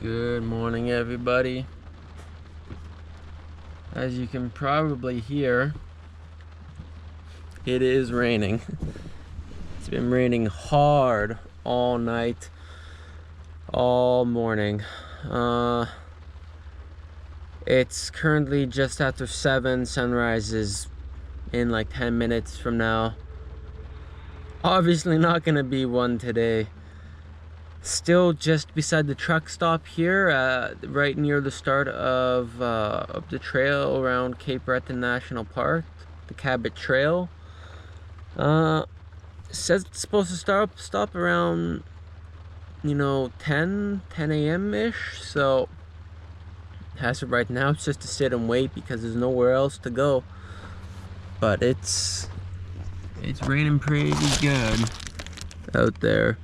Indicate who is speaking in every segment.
Speaker 1: Good morning, everybody. As you can probably hear, it is raining. It's been raining hard all night, all morning. It's currently just after 7. Sunrise is in like 10 minutes from now. Obviously not gonna be one today. Still just beside the truck stop here, right near the start of the trail around Cape Breton National Park, the Cabot Trail. Says it's supposed to stop around, 10 a.m. ish. So as of right now, it's just to sit and wait because there's nowhere else to go. But it's raining pretty good out there.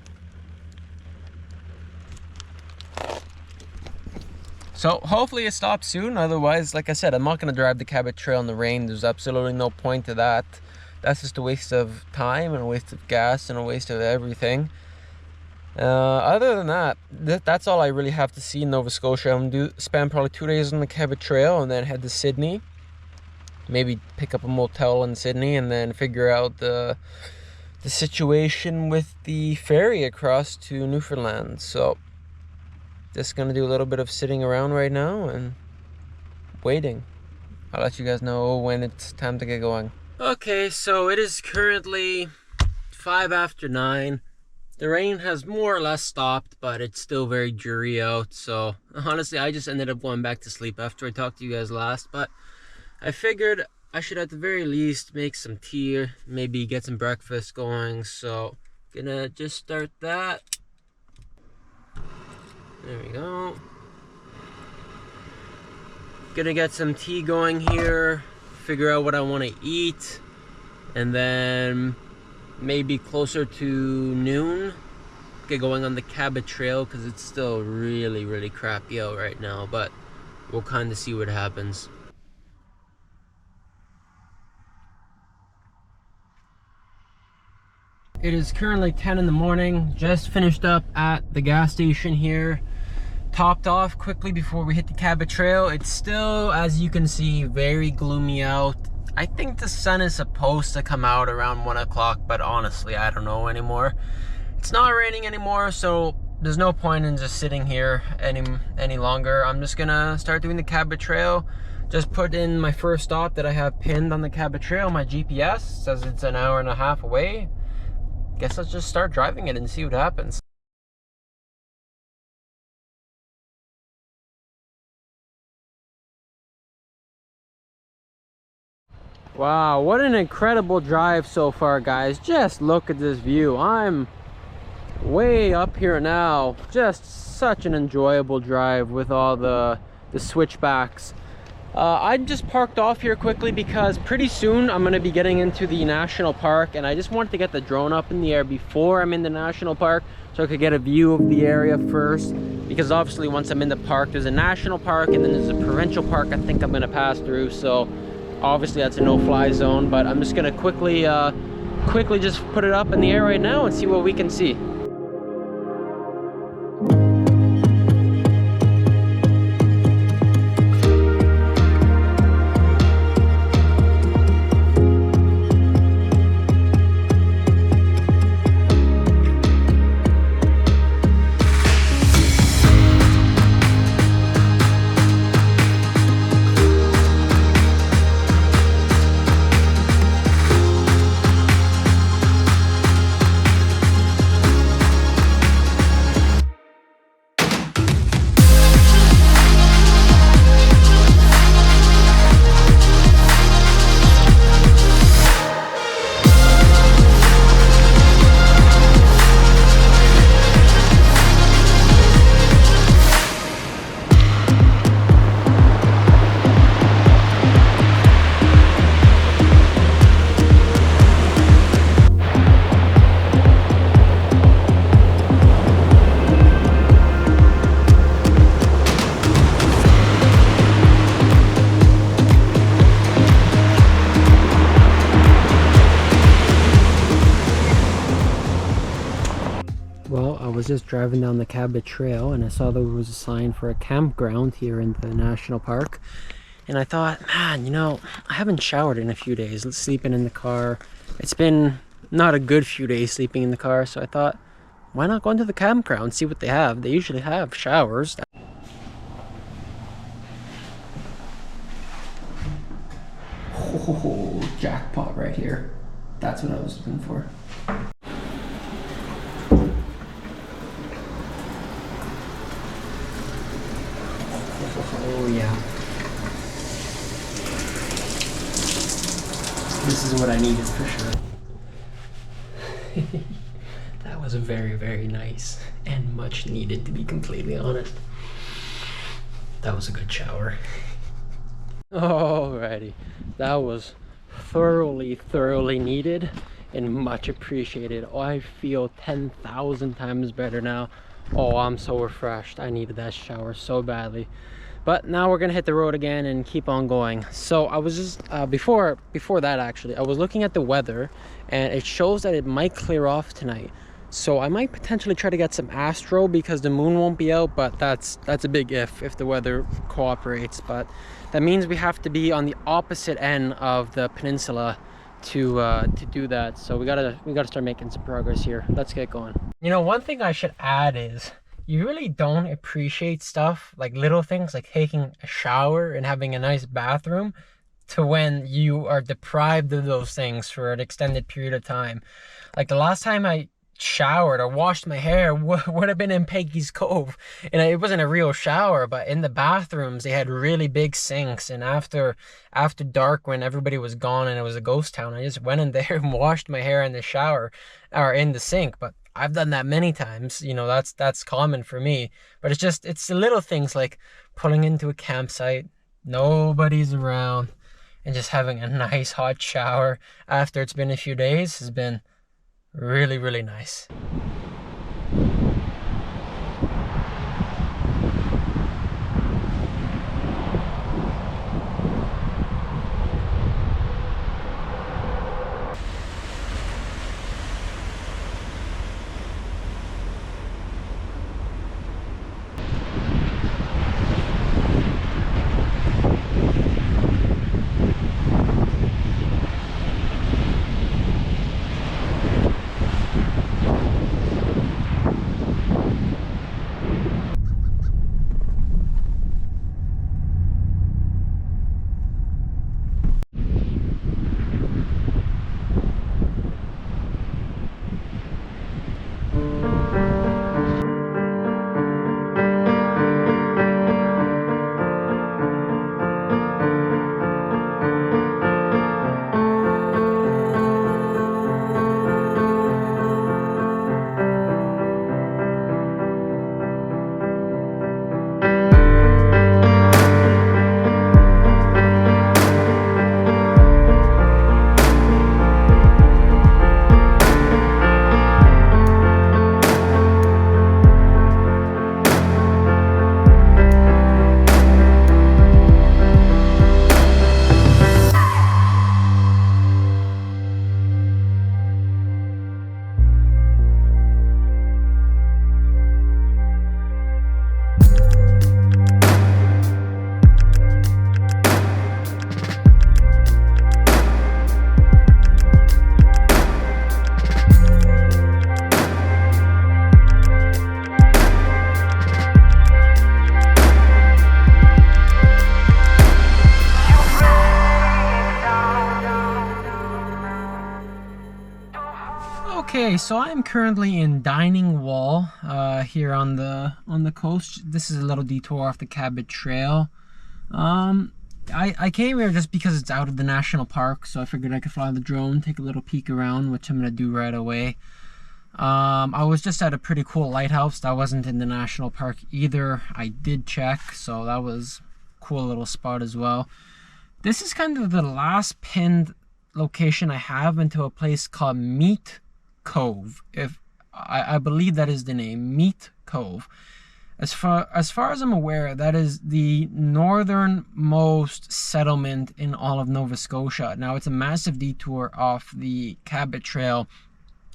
Speaker 1: So hopefully it stops soon. Otherwise, like I said, I'm not going to drive the Cabot Trail in the rain. There's absolutely no point to that. That's just a waste of time and a waste of gas and a waste of everything. Other than that, that's all I really have to see in Nova Scotia. I'm going to spend probably 2 days on the Cabot Trail and then head to Sydney. Maybe pick up a motel in Sydney and then figure out the situation with the ferry across to Newfoundland. So just gonna do a little bit of sitting around right now and waiting. I'll let you guys know when it's time to get going. Okay, so it is currently 5 after 9. The rain has more or less stopped, but it's still very dreary out. So honestly, I just ended up going back to sleep after I talked to you guys last. But I figured I should at the very least make some tea, maybe get some breakfast going. So gonna just start that. There we go. Gonna get some tea going here, figure out what I want to eat, and then maybe closer to noon get going on the Cabot Trail because it's still really crappy out right now, but we'll kind of see what happens. It is currently 10 in the morning. Just finished up at the gas station here. Topped off quickly before we hit the Cabot Trail. It's still, as you can see, very gloomy out. I think the sun is supposed to come out around 1 o'clock, but honestly, I don't know anymore. It's not raining anymore, so there's no point in just sitting here any longer. I'm just gonna start doing the Cabot Trail. Just put in my first stop that I have pinned on the Cabot Trail. My GPS says it's an hour and a half away. Guess let's just start driving it and see what happens. Wow, what an incredible drive so far, guys. Just look at this view. I'm way up here now. Just such an enjoyable drive with all the switchbacks. I just parked off here quickly because pretty soon I'm going to be getting into the national park, and I just wanted to get the drone up in the air before I'm in the national park so I could get a view of the area first, because obviously once I'm in the park, there's a national park and then there's a provincial park I think I'm going to pass through. So obviously that's a no-fly zone, but I'm just going to quickly just put it up in the air right now and see what we can see. was just driving down the Cabot Trail and I saw there was a sign for a campground here in the national park. And I thought, man, you know, I haven't showered in a few days, sleeping in the car. It's been not a good few days sleeping in the car, so I thought, why not go into the campground, see what they have? They usually have showers. Oh, jackpot right here. That's what I was looking for. Oh yeah. This is what I needed for sure. That was very, very nice and much needed, to be completely honest. That was a good shower. Alrighty, that was thoroughly needed and much appreciated. Oh, I feel 10,000 times better now. Oh, I'm so refreshed. I needed that shower so badly. But now we're gonna hit the road again and keep on going. So I was just before that, actually, I was looking at the weather and it shows that it might clear off tonight. So I might potentially try to get some astro because the moon won't be out, but that's a big if the weather cooperates. But that means we have to be on the opposite end of the peninsula to do that. So we gotta start making some progress here. Let's get going. You know, one thing I should add is you really don't appreciate stuff like little things like taking a shower and having a nice bathroom to when you are deprived of those things for an extended period of time. Like the last time I showered or washed my hair would have been in Peggy's Cove, and it wasn't a real shower, but in the bathrooms they had really big sinks, and after dark when everybody was gone and it was a ghost town, I just went in there and washed my hair in the shower or in the sink. But I've done that many times, you know, that's common for me. But it's the little things like pulling into a campsite, nobody's around, and just having a nice hot shower after it's been a few days has been really nice. Okay, so I'm currently in Dining Wall here on the coast. This is a little detour off the Cabot Trail. I came here just because it's out of the national park, so I figured I could fly the drone, take a little peek around, which I'm gonna do right away. I was just at a pretty cool lighthouse that wasn't in the national park either. I did check, so that was a cool little spot as well. This is kind of the last pinned location I have into a place called Meat Cove. If I believe that is the name, Meat Cove. As far as I'm aware, that is the northernmost settlement in all of Nova Scotia. Now, it's a massive detour off the Cabot Trail,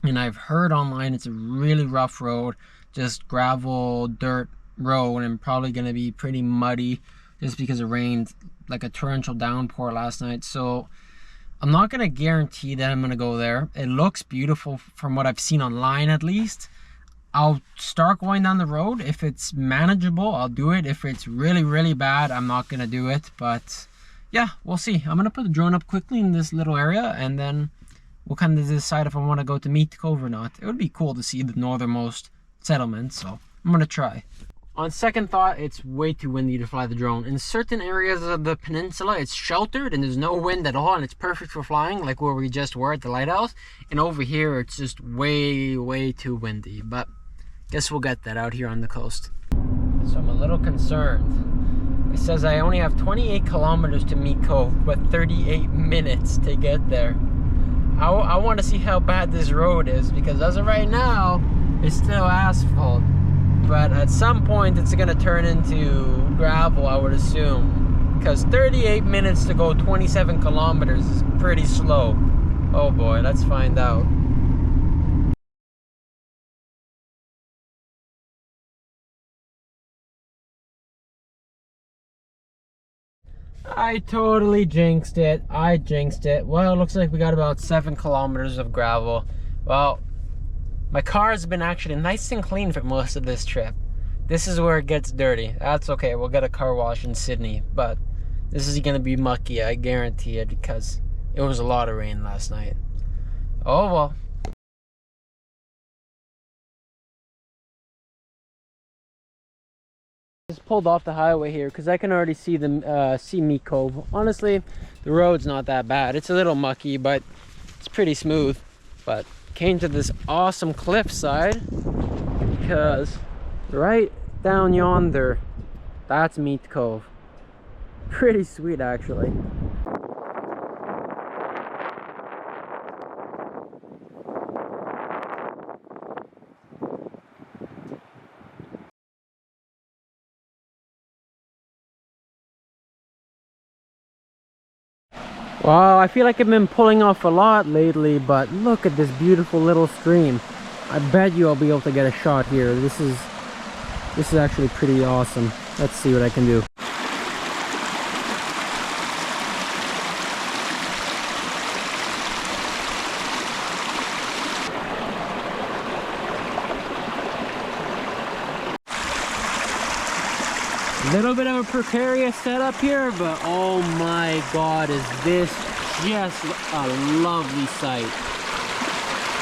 Speaker 1: and I've heard online it's a really rough road. just gravel, dirt road, and probably going to be pretty muddy just because it rained like a torrential downpour last night. So I'm not going to guarantee that I'm going to go there. It looks beautiful from what I've seen online at least. I'll start going down the road. If it's manageable, I'll do it. If it's really, really bad, I'm not going to do it. But yeah, we'll see. I'm going to put the drone up quickly in this little area, and then we'll kind of decide if I want to go to Meat Cove or not. It would be cool to see the northernmost settlement, so I'm going to try. On second thought, it's way too windy to fly the drone. In certain areas of the peninsula, it's sheltered and there's no wind at all, and it's perfect for flying, like where we just were at the lighthouse. And over here, it's just way, way too windy. But guess we'll get that out here on the coast. So I'm a little concerned. It says I only have 28 kilometers to Meat Cove, but 38 minutes to get there. I want to see how bad this road is, because as of right now, it's still asphalt. But at some point, it's going to turn into gravel, I would assume. Because 38 minutes to go 27 kilometers is pretty slow. Oh boy, let's find out. I totally jinxed it. I jinxed it. Well, it looks like we got about 7 kilometers of gravel. Well, my car has been actually nice and clean for most of this trip. This is where it gets dirty. That's okay. We'll get a car wash in Sydney. But this is going to be mucky, I guarantee it, because it was a lot of rain last night. Oh well. Just pulled off the highway here because I can already see the Meat Cove. Honestly, the road's not that bad. It's a little mucky, but it's pretty smooth. But came to this awesome cliffside because right down yonder, that's Meat Cove. Pretty sweet, actually. Wow, I feel like I've been pulling off a lot lately, but look at this beautiful little stream. I bet you I'll be able to get a shot here. This is actually pretty awesome. Let's see what I can do. Little bit of a precarious setup here, but oh my god, is this just a lovely sight.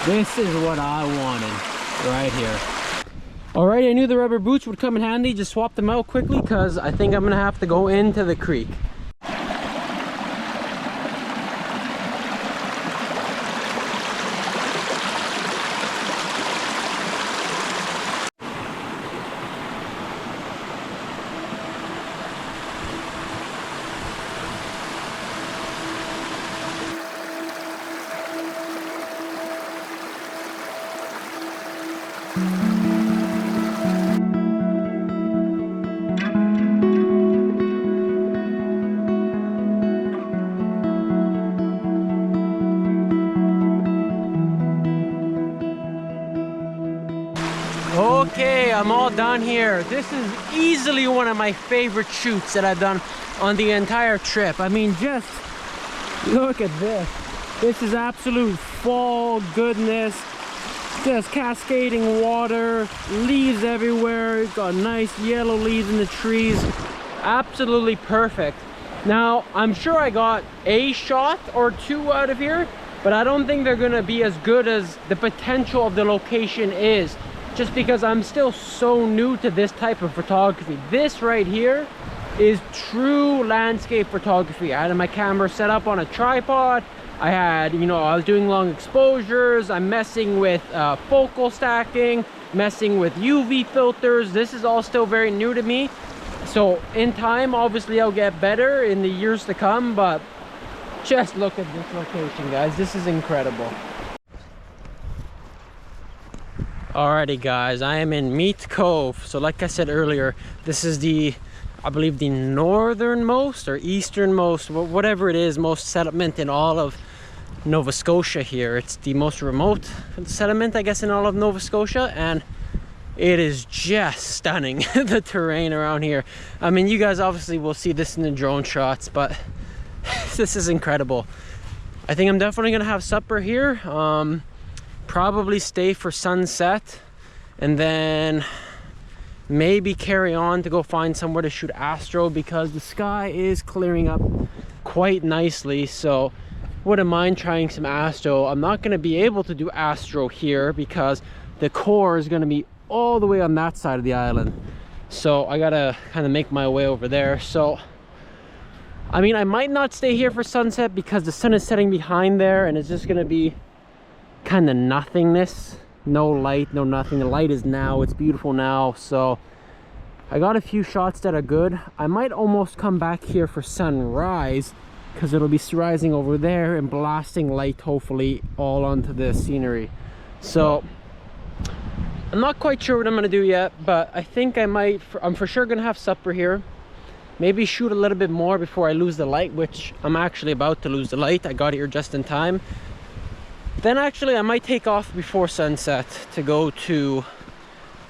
Speaker 1: This is what I wanted right here. Alright, I knew the rubber boots would come in handy. Just swap them out quickly because I think I'm gonna have to go into the creek. Okay, I'm all done here. This is easily one of my favorite shoots that I've done on the entire trip. I mean, just look at this. This is absolute fall goodness. Just cascading water, leaves everywhere. Got nice yellow leaves in the trees. Absolutely perfect. Now, I'm sure I got a shot or two out of here, but I don't think they're gonna be as good as the potential of the location is, just because I'm still so new to this type of photography. This right here is true landscape photography. I had my camera set up on a tripod. I had, you know, I was doing long exposures. I'm messing with focal stacking, messing with UV filters. This is all still very new to me. So in time, obviously I'll get better in the years to come, but just look at this location, guys. This is incredible. Alrighty guys, I am in Meat Cove. So like I said earlier, this is the, I believe, the northernmost or easternmost, whatever it is, most settlement in all of Nova Scotia here. It's the most remote settlement, I guess, in all of Nova Scotia, and It is just stunning, the terrain around here. I mean, you guys obviously will see this in the drone shots, but this is incredible. I think I'm definitely gonna have supper here, probably stay for sunset, and then maybe carry on to go find somewhere to shoot astro, because the sky is clearing up quite nicely. So wouldn't mind trying some astro. I'm not going to be able to do astro here because the core is going to be all the way on that side of the island, so I gotta kind of make my way over there. So I mean, I might not stay here for sunset because the sun is setting behind there and it's just going to be kind of nothingness. No light, no nothing. The light is now, it's beautiful now. So I got a few shots that are good. I might almost come back here for sunrise because it'll be rising over there and blasting light hopefully all onto the scenery. So I'm not quite sure what I'm gonna do yet, but I think I'm for sure gonna have supper here. Maybe shoot a little bit more before I lose the light, which I'm actually about to lose the light. I got here just in time. Then actually I might take off before sunset to go to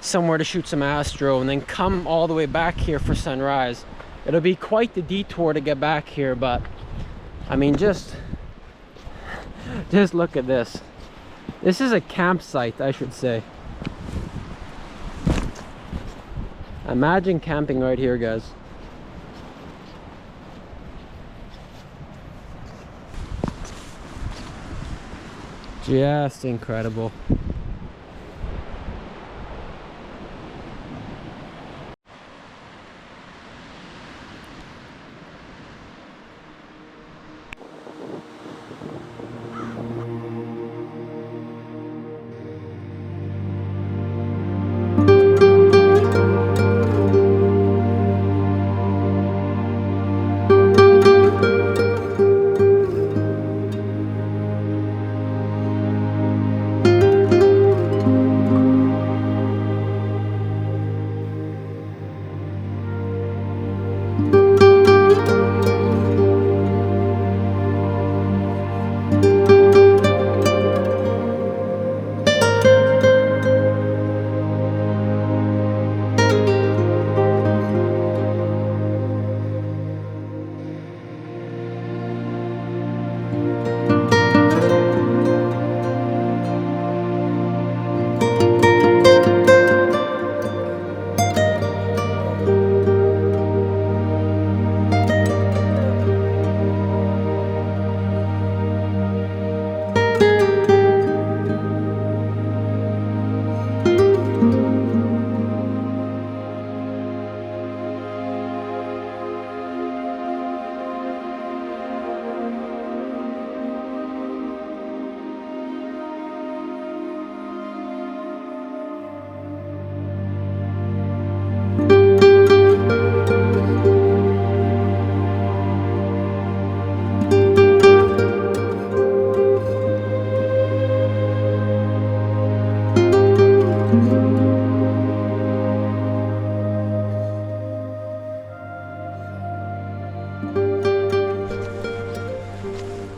Speaker 1: somewhere to shoot some astro and then come all the way back here for sunrise. It'll be quite the detour to get back here, but I mean, just look at this. This is a campsite, I should say. Imagine camping right here, guys. Just incredible.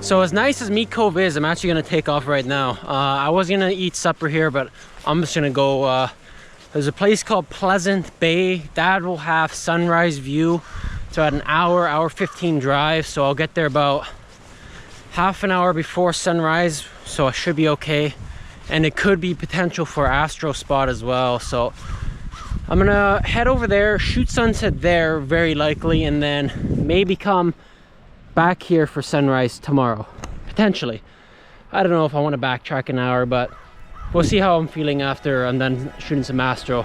Speaker 1: So as nice as Meat Cove is, I'm actually gonna take off right now. I was gonna eat supper here, but I'm just gonna go, there's a place called Pleasant Bay that will have sunrise view. It's about an hour 15 drive, so I'll get there about half an hour before sunrise, so I should be okay. And it could be potential for astro spot as well, so I'm gonna head over there, shoot sunset there very likely, and then maybe come back here for sunrise tomorrow, potentially. I don't know if I want to backtrack an hour, but we'll see how I'm feeling after I'm done shooting some astro.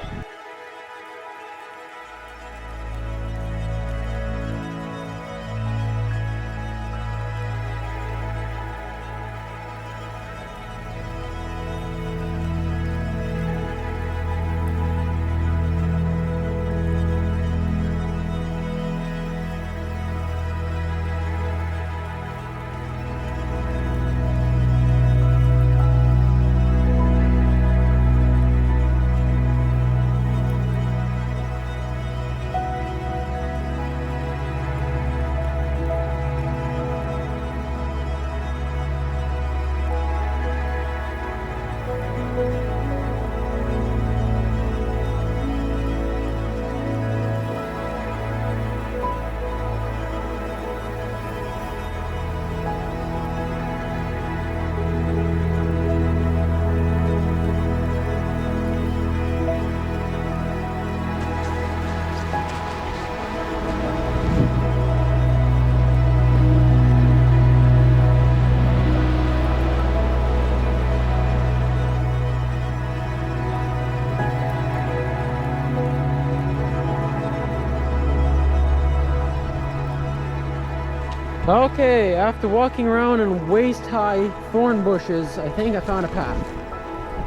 Speaker 1: Okay, after walking around in waist-high thorn bushes, I think I found a path.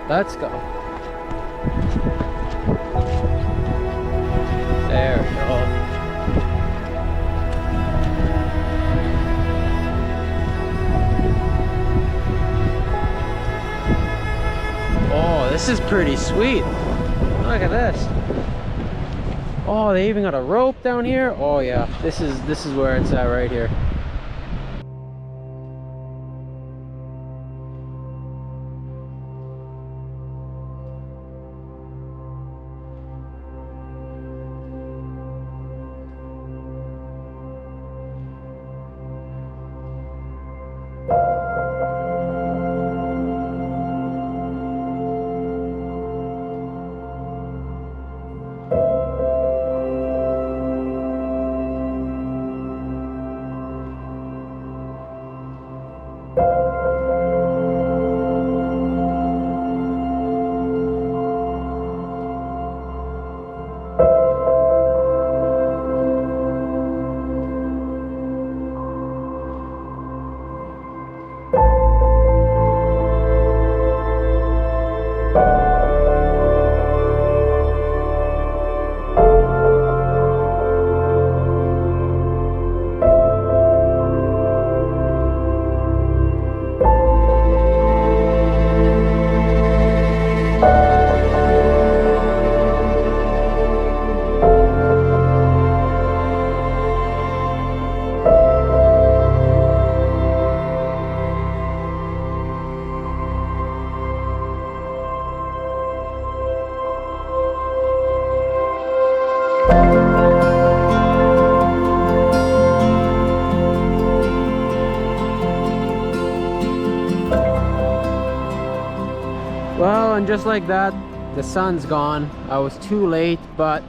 Speaker 1: Let's go. There we go. Oh, this is pretty sweet. Look at this. Oh, they even got a rope down here. Oh yeah, this is where it's at right here. Well, and just like that, the sun's gone. I was too late, but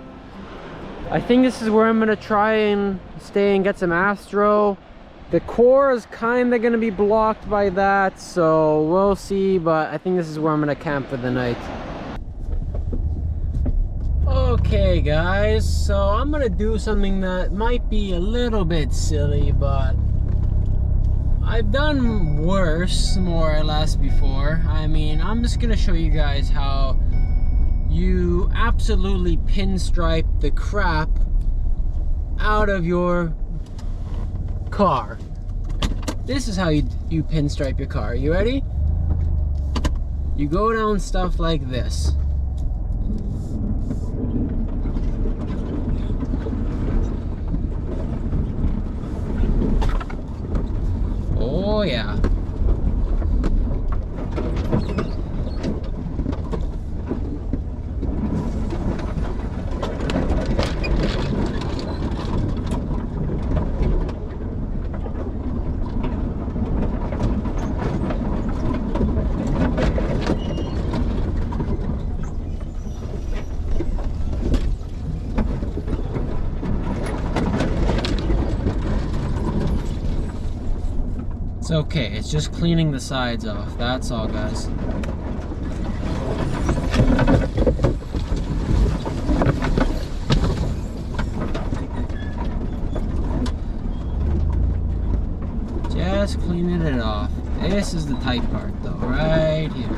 Speaker 1: I think this is where I'm gonna try and stay and get some Astro. The core is kind of gonna be blocked by that, so we'll see, but I think this is where I'm gonna camp for the night. Okay guys, so I'm gonna do something that might be a little bit silly, but I've done worse more or less before. I mean, I'm just gonna show you guys how you absolutely pinstripe the crap out of your car. This is how you pinstripe your car. You ready? You go down stuff like this. Oh yeah. It's okay, it's just cleaning the sides off, that's all guys. Just cleaning it off. This is the tight part though, right here.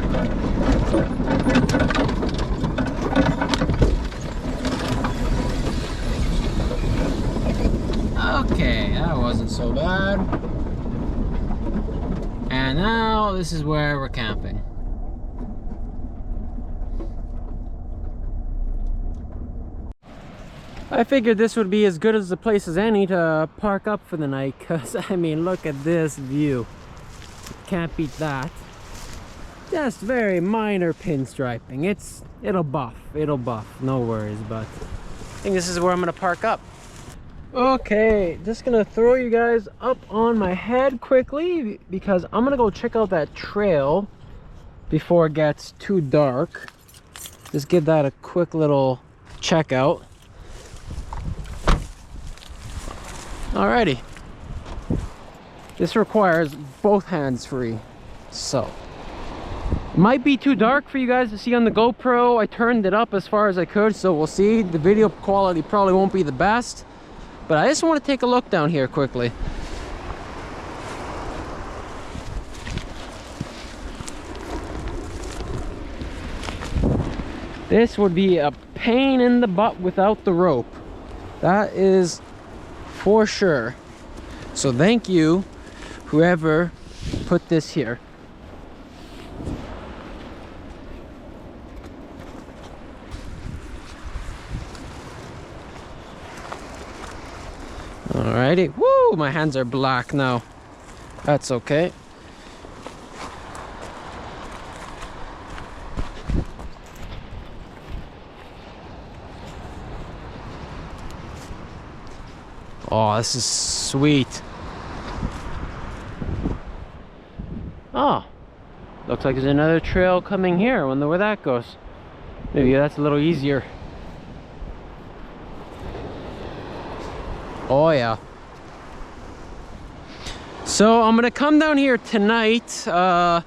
Speaker 1: Okay, that wasn't so bad. And now this is where we're camping. I figured this would be as good as the place as any to park up for the night, because I mean, look at this view. Can't beat that. Just very minor pinstriping. It'll buff, no worries, but I think this is where I'm gonna park up. Okay, just gonna throw you guys up on my head quickly because I'm gonna go check out that trail before it gets too dark. Just give that a quick little check out. Alrighty. This requires both hands free, so. It might be too dark for you guys to see on the GoPro. I turned it up as far as I could, so we'll see. The video quality probably won't be the best. But I just want to take a look down here quickly. This would be a pain in the butt without the rope. That is for sure. So thank you, whoever put this here. Alrighty. Woo! My hands are black now. That's okay. Oh, this is sweet. Oh, looks like there's another trail coming here. I wonder where that goes. Maybe that's a little easier. Oh yeah. So I'm gonna come down here tonight to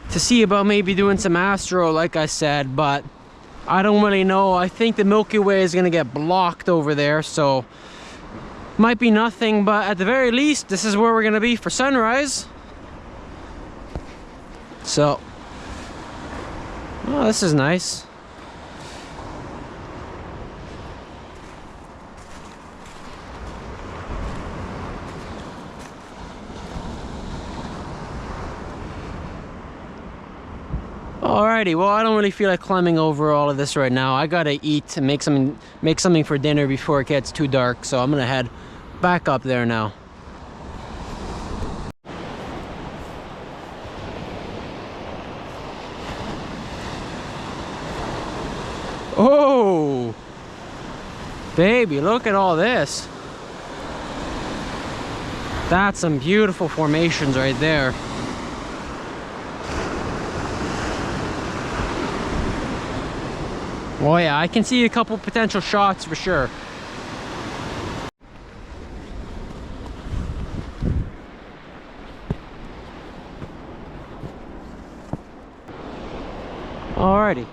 Speaker 1: see about maybe doing some astro, like I said, but I don't really know. I think the Milky Way is gonna get blocked over there, so might be nothing, but at the very least, this is where we're gonna be for sunrise. So, oh, this is nice. Alrighty, well, I don't really feel like climbing over all of this right now. I gotta eat and make something for dinner before it gets too dark, so I'm gonna head back up there now. Oh, baby, look at all this. That's some beautiful formations right there. Oh yeah, I can see a couple potential shots for sure. Alrighty.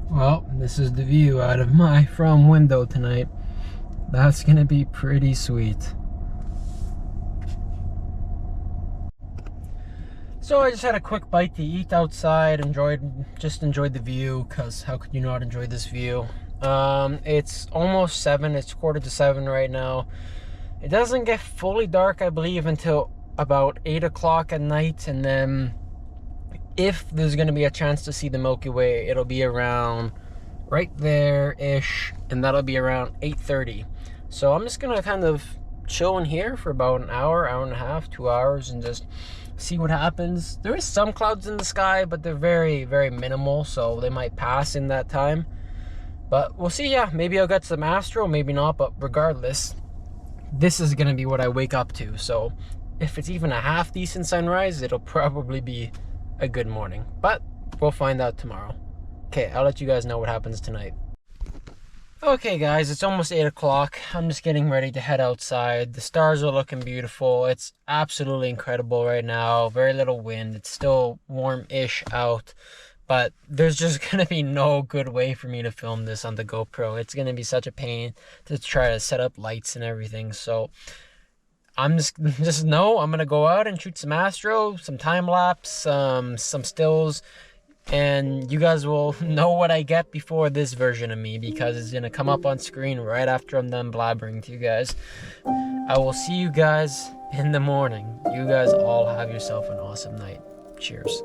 Speaker 1: Well, this is the view out of my from window tonight. That's gonna be pretty sweet. So I just had a quick bite to eat outside, just enjoyed the view, because how could you not enjoy this view? It's almost 7, it's 6:45 right now. It doesn't get fully dark, I believe, until about 8 o'clock at night, and then if there's going to be a chance to see the Milky Way, it'll be around right there-ish, and that'll be around 8:30. So I'm just going to kind of chill in here for about an hour, hour and a half, 2 hours, and just see what happens. There is some clouds in the sky, but they're very, very minimal, so they might pass in that time. But we'll see. Yeah, maybe I'll get some astro, maybe not, but regardless, this is going to be what I wake up to. So if it's even a half decent sunrise, it'll probably be a good morning, but we'll find out tomorrow. Okay, I'll let you guys know what happens tonight. Okay guys, it's almost 8 o'clock. I'm just getting ready to head outside. The stars are looking beautiful. It's absolutely incredible right now. Very little wind. It's still warm-ish out, but there's just gonna be no good way for me to film this on the GoPro. It's gonna be such a pain to try to set up lights and everything, so I'm just know I'm gonna go out and shoot some astro, some time lapse, some stills, and you guys will know what I get before this version of me, because it's gonna come up on screen right after I'm done blabbering to you guys. I will see you guys in the morning. You guys all have yourself an awesome night. Cheers.